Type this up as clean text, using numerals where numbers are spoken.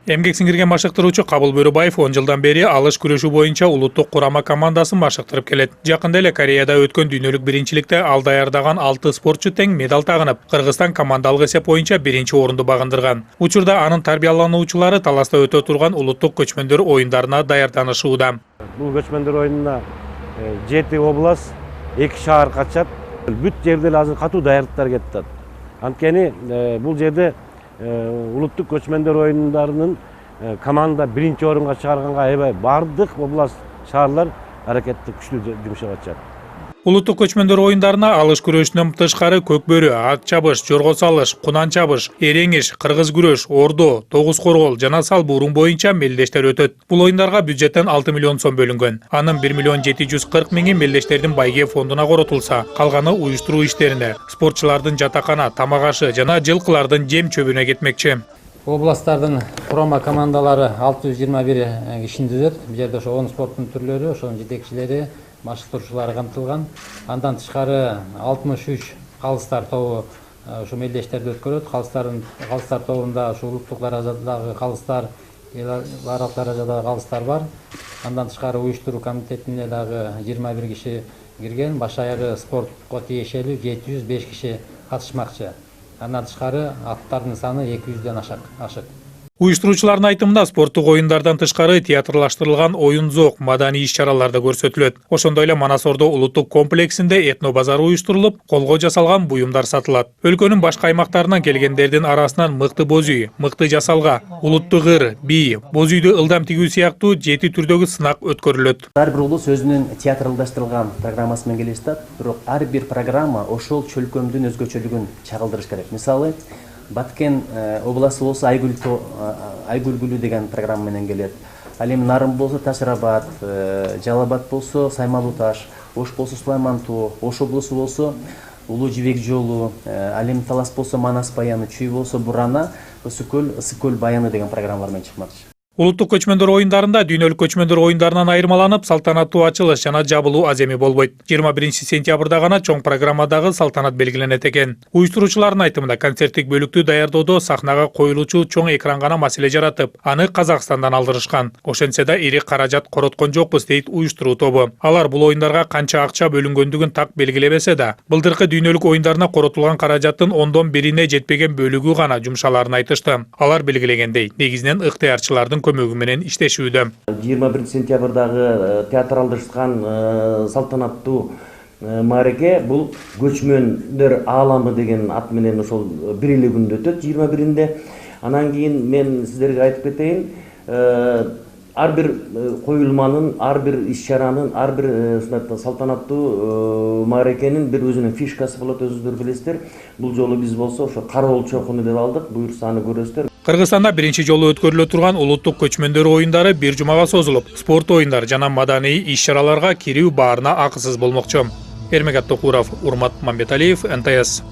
Эмгек сиңирген машыктыруучу Кабыл Бөрөбаев 10 жылдан бери алыш күрөшүү боюнча улуттук курама командасын машыктырып келет. Жакында эле Кореяда өткөн дүйнөлүк биринчиликте ал даярдаган 6 спортчу тең медаль тагынып, Кыргызстан командалык эсеп боюнча биринчи орунду багындырган. Учурда анын тарбиялануучулары таласта өтө турган улуттук көчмөндөр оюндарына даярданышууда. Бул көчмөндөр оюнуна 7 область, 2 шаар катышат. Бүт жерде азыр катуу даярдыктар кетип атат. Анткени бул жерде улуттук көчмөндөр оюндарынын команда биринчи орунга чыгарганга аябай бардык область шаарлар аракетти күчтүү жумшап атышат. Улуттук көчмөндөр оюндарына алыш күрөшүнөн тышкары көкбөрү, ат чабыш, жорго салыш, кунан чабыш, эреңиш, кыргыз күрөш, ордо, тогуз коргол жана салбы урун боюнча мелдештер өтөт. Бул оюндарга бюджеттен 6 миллион сом бөлүнгөн. Анын 1 миллион 740 миңи мелдештердин байге фондуна коротулса, калганы уюштуруу иштерине, спортчулардын жатакана, тамак ашы жана жылкылардын жем чөбүнө кетмекчи. Областтардын курама командалары 621 кишини түзөт. Бул жерде ошо 10 спорттун түрлөрү, ошонун жетекчилери, машыктыруучулары камтылган. Андан тышкары 63 калыстар тобу ушу мелдештерди өткөрөт. Калыстар тобунда ушу улуттук даражадагы калыстар, эл аралык даражадагы калыстар бар. Андан тышкары уюштуруу комитетине дагы 21 киши кирген. Баш аягы спортко тиешелүү 705 киши катышмакчы. Андан тышкары аттардын саны 200ден ашык. Уюштуруучулардын айтымында спорттук оюндардан тышкары театрлаштырылган оюн-зоок, маданий иш-чаралар да көрсөтүлөт. Ошондой эле Манас-Ордо улуттук комплексинде этно базар уюштурулуп, колго жасалган буюмдар сатылат. Өлкөнүн башка аймактарынан келгендердин арасынан мыкты боз үй, мыкты жасалга, улуттук ыр, бий, боз үйдү ылдам тигүү сыяктуу 7 түрдөгү сынак өткөрүлөт. Ар бир улус өзүнүн театралдаштырылган программасы менен келе жатат, бирок ар бир программа ошол чөлкөмдүн өзгөчөлүгүн чагылдырыш керек. Мисалы, Баткен областы болсо Айгүл гүлү деген программа менен келет. Ал эми Нарын болсо Ташрабат, Жалабат болсо Саймалуу таш, Ош болсо Сулайман тоо, Ош облусу болсо Улуу Жибек жолу, ал эми Талас болсо Манас баяны, Чүй болсо Бурана, Ысыкөл баяны деген программалар менен чыкмакчы. Улуттук көчмөндөр оюндарында дүйнөлүк көчмөндөр оюндарынан айырмаланып, салтанаттуу ачылыш жана жабылуу аз эми болбойт. 21 сентябрда гана чоң программадагы салтанат белгиленет экен. Уюштуруучулардын айтымында концерттик бөлүктү даярдоодо сахнага коюлуучу чоң экран гана маселе жаратып, аны Казакстандан алдырышкан. Ошентсе да ири каражат короткон жокпуз дейт уюштуруу тобу. Алар бул оюндарга канча акча бөлүнгөндүгүн так белгилебесе да, былтыркы дүйнөлүк оюндарына коротулган каражаттын 1/10 жетпеген бөлүгү гана жумшаларын айтышты. Алар белгилегендей, негизинен ыктыярчылардын көмөгү менен иштешүүдө. 21 сентябрдагы театралдашкан салтанаттуу маареке бул көчмөндөр ааламы деген ат менен ошол бир эле күндө өтөт 21-inde. Анан кийин мен сиздерге айтып кетейин, ар бир коюлманын, ар бир иш-чаранын, ар бир салтанаттуу маарекенин бир өзүнүн фишкасы болот, өзүңүздөр билесиздер. Бул жолу биз болсо ошо Кароол чокуну деп алдык, буюрса аны көрөсүздөр. Кыргызстанда биринчи жолу өткөрүлө турган улуттук көчмөндөр оюндары 1 жумага созулуп, спорт оюндар жана маданий иш-чараларга кирүү баарына акысыз болмокчу. Эрмек Аттокуров, Урмат Мамбеталиев, НТС.